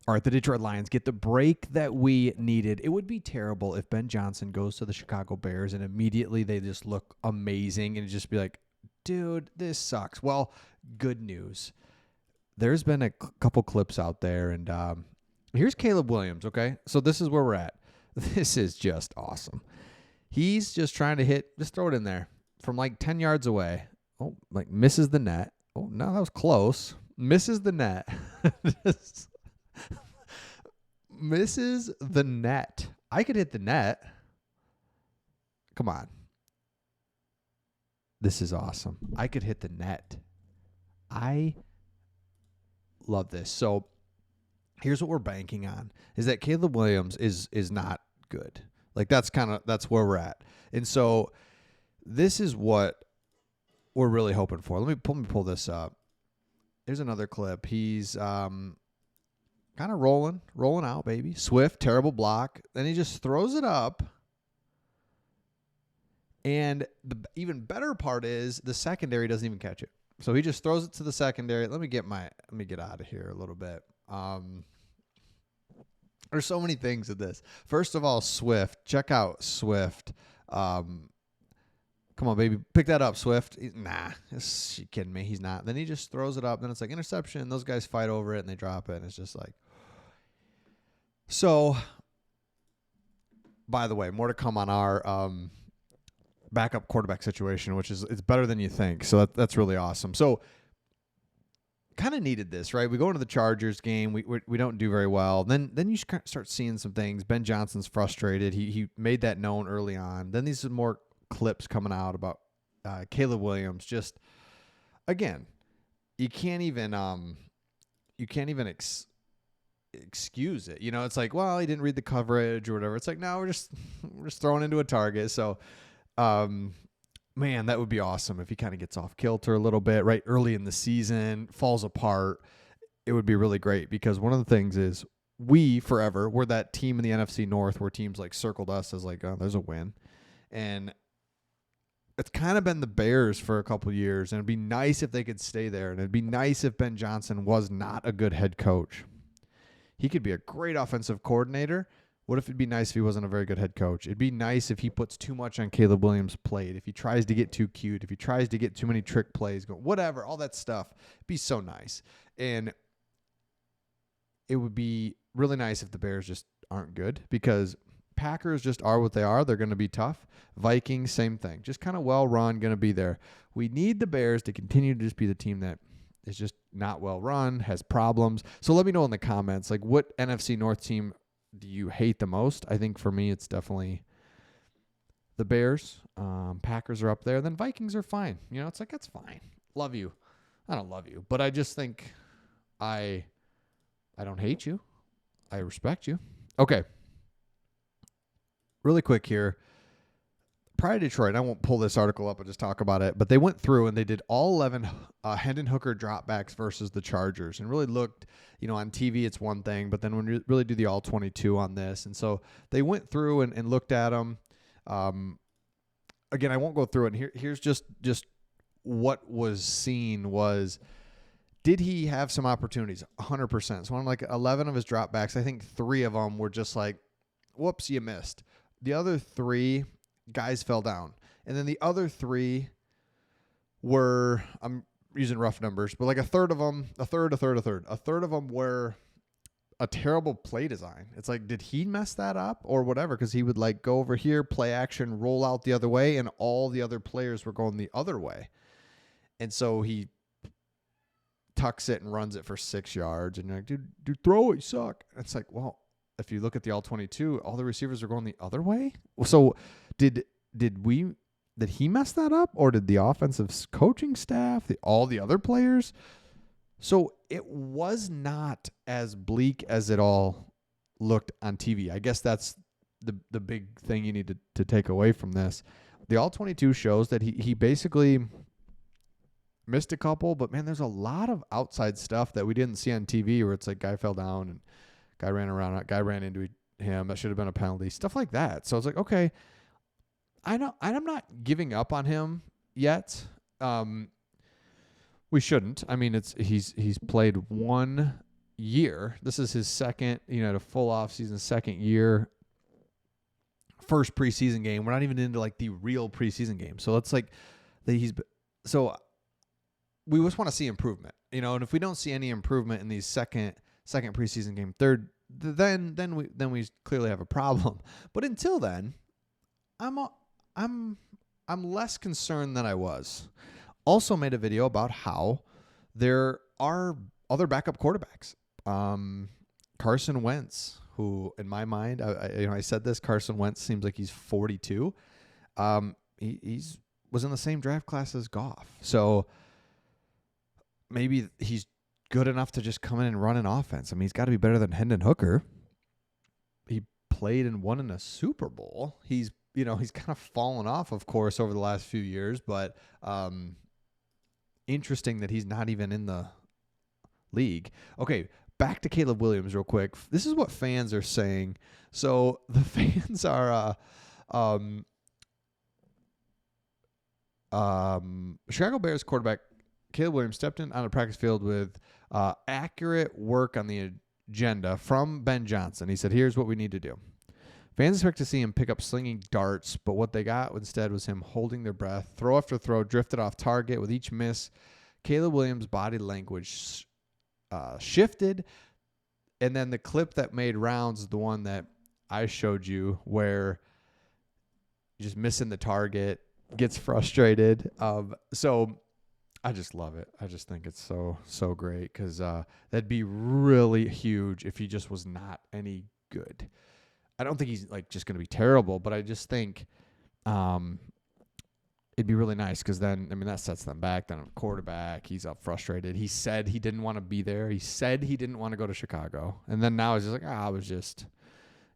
All right, the Detroit Lions get the break that we needed. It would be terrible if Ben Johnson goes to the Chicago Bears and immediately they just look amazing and just be like, dude, this sucks. Well, good news. There's been a couple clips out there, and here's Caleb Williams, okay? So this is where we're at. This is just awesome. He's just trying to hit, just throw it in there from like 10 yards away. Oh, like misses the net. Oh, no, that was close. Misses the net. Misses the net. I could hit the net. Come on. This is awesome. I could hit the net. I love this. So here's what we're banking on is that Caleb Williams is not good. Like that's where we're at. And so this is what we're really hoping for. Let me pull this up. Here's another clip. He's kind of rolling out, baby. Swift, terrible block. Then he just throws it up. And the even better part is the secondary doesn't even catch it. So he just throws it to the secondary. Let me get out of here a little bit. There's so many things in this. First of all, Swift. Check out Swift. Come on, baby. Pick that up, Swift. Nah. You kidding me? He's not. Then he just throws it up. Then it's like interception. Those guys fight over it, and they drop it. And it's just like. So, by the way, more to come on our backup quarterback situation, which is it's better than you think. So that's really awesome. So, kind of needed this, right? We go into the Chargers game. We don't do very well. Then you start seeing some things. Ben Johnson's frustrated. He made that known early on. Then these are more clips coming out about Caleb Williams. Just again, you can't even excuse it. You know, it's like, well, he didn't read the coverage or whatever. It's like, no, we're just throwing into a target. So, man, that would be awesome if he kind of gets off kilter a little bit right early in the season, falls apart. It would be really great because one of the things is we're that team in the NFC North where teams like circled us as like, oh, there's a win. And it's kind of been the Bears for a couple of years, and it'd be nice if they could stay there. And it'd be nice if Ben Johnson was not a good head coach. He could be a great offensive coordinator. What if it'd be nice if he wasn't a very good head coach? It'd be nice if he puts too much on Caleb Williams' plate, if he tries to get too cute, if he tries to get too many trick plays, whatever, all that stuff. It'd be so nice. And it would be really nice if the Bears just aren't good because Packers just are what they are. They're going to be tough. Vikings, same thing. Just kind of well run, going to be there. We need the Bears to continue to just be the team that is just not well run, has problems. So let me know in the comments, like what NFC North team do you hate the most? I think for me, it's definitely the Bears. Packers are up there. Then Vikings are fine. You know, it's like, that's fine. Love you. I don't love you, but I just think I don't hate you. I respect you. Okay. Really quick here. Prior to Detroit, I won't pull this article up and just talk about it, but they went through and they did all 11 Hendon Hooker dropbacks versus the Chargers and really looked, you know, on TV it's one thing, but then when you really do the all 22 on this. And so they went through and looked at them. Again, I won't go through it. And here's just what was seen was, did he have some opportunities? 100%. So on like 11 of his dropbacks, I think 3 of them were just like, whoops, you missed. The other 3 guys fell down. And then the other 3 were, I'm using rough numbers, but like a third of them were a terrible play design. It's like, did he mess that up or whatever? Because he would like go over here, play action, roll out the other way, and all the other players were going the other way. And so he tucks it and runs it for 6 yards. And you're like, dude, throw it, you suck. And it's like, well, if you look at the all 22, all the receivers are going the other way. So did he mess that up, or did the offensive coaching staff, all the other players? So it was not as bleak as it all looked on TV. I guess that's the big thing you need to take away from this. The all 22 shows that he basically missed a couple, but man, there's a lot of outside stuff that we didn't see on TV where it's like guy fell down and guy ran around, guy ran into him. That should have been a penalty, stuff like that. So it's like, okay, I'm not giving up on him yet. We shouldn't. I mean, he's played one year. This is his second, the full offseason, second year, first preseason game. We're not even into like the real preseason game. So it's like so we just want to see improvement, and if we don't see any improvement in these second preseason game, third, then we clearly have a problem. But until then, I'm less concerned than I was. Also made a video about how there are other backup quarterbacks. Carson Wentz, who in my mind, I said this, Carson Wentz seems like he's 42. He's was in the same draft class as Goff. So maybe he's good enough to just come in and run an offense. I mean, he's got to be better than Hendon Hooker. He played and won in a Super Bowl. He's kind of fallen off, of course, over the last few years, but interesting that he's not even in the league. Okay, back to Caleb Williams real quick. This is what fans are saying. So the fans are Chicago Bears quarterback Caleb Williams stepped in on the practice field with accurate work on the agenda from Ben Johnson. He said, "Here's what we need to do." Fans expect to see him pick up slinging darts, but what they got instead was him holding their breath. Throw after throw drifted off target. With each miss, Caleb Williams' body language shifted. And then the clip that made rounds is the one that I showed you where you're just missing the target, gets frustrated. So I just love it. I just think it's so great because that'd be really huge if he just was not any good. I don't think he's like just going to be terrible, but I just think it'd be really nice because then, that sets them back. Then a quarterback, he's up frustrated. He said he didn't want to be there. He said he didn't want to go to Chicago. And then now he's just like, I was just,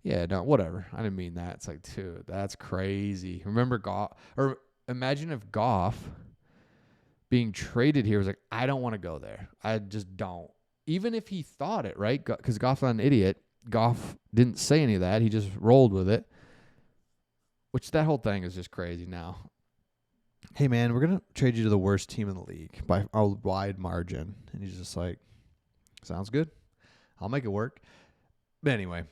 whatever. I didn't mean that. It's like, dude, that's crazy. Remember Goff, or imagine if Goff being traded here was like, I don't want to go there. I just don't. Even if he thought it, right? Because Goff's not an idiot. Goff didn't say any of that. He just rolled with it, which that whole thing is just crazy now. Hey, man, we're going to trade you to the worst team in the league by a wide margin. And he's just like, sounds good. I'll make it work. But anyway,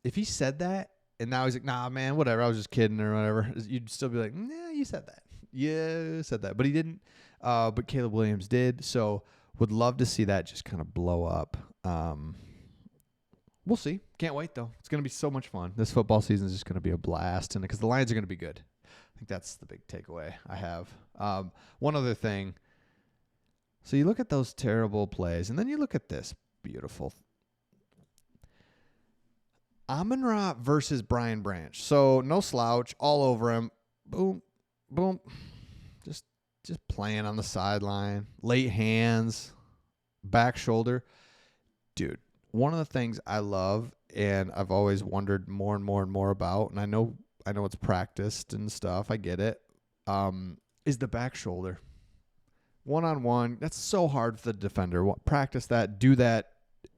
if he said that and now he's like, nah, man, whatever, I was just kidding or whatever, you'd still be like, nah, you said that. Yeah, you said that. But he didn't. But Caleb Williams did. So would love to see that just kind of blow up. We'll see. Can't wait, though. It's going to be so much fun. This football season is just going to be a blast, and because the Lions are going to be good. I think that's the big takeaway I have. One other thing. So you look at those terrible plays, and then you look at this beautiful Amon-Ra versus Brian Branch. So no slouch, all over him. Boom, boom. Just playing on the sideline. Late hands, back shoulder. Dude. One of the things I love and I've always wondered more and more and more about, and I know it's practiced and stuff, I get it, is the back shoulder. One-on-one, that's so hard for the defender. Practice that, do that.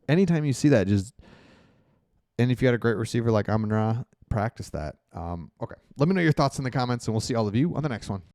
Anytime you see that, and if you got a great receiver like Amon-Ra, practice that. Okay, let me know your thoughts in the comments, and we'll see all of you on the next one.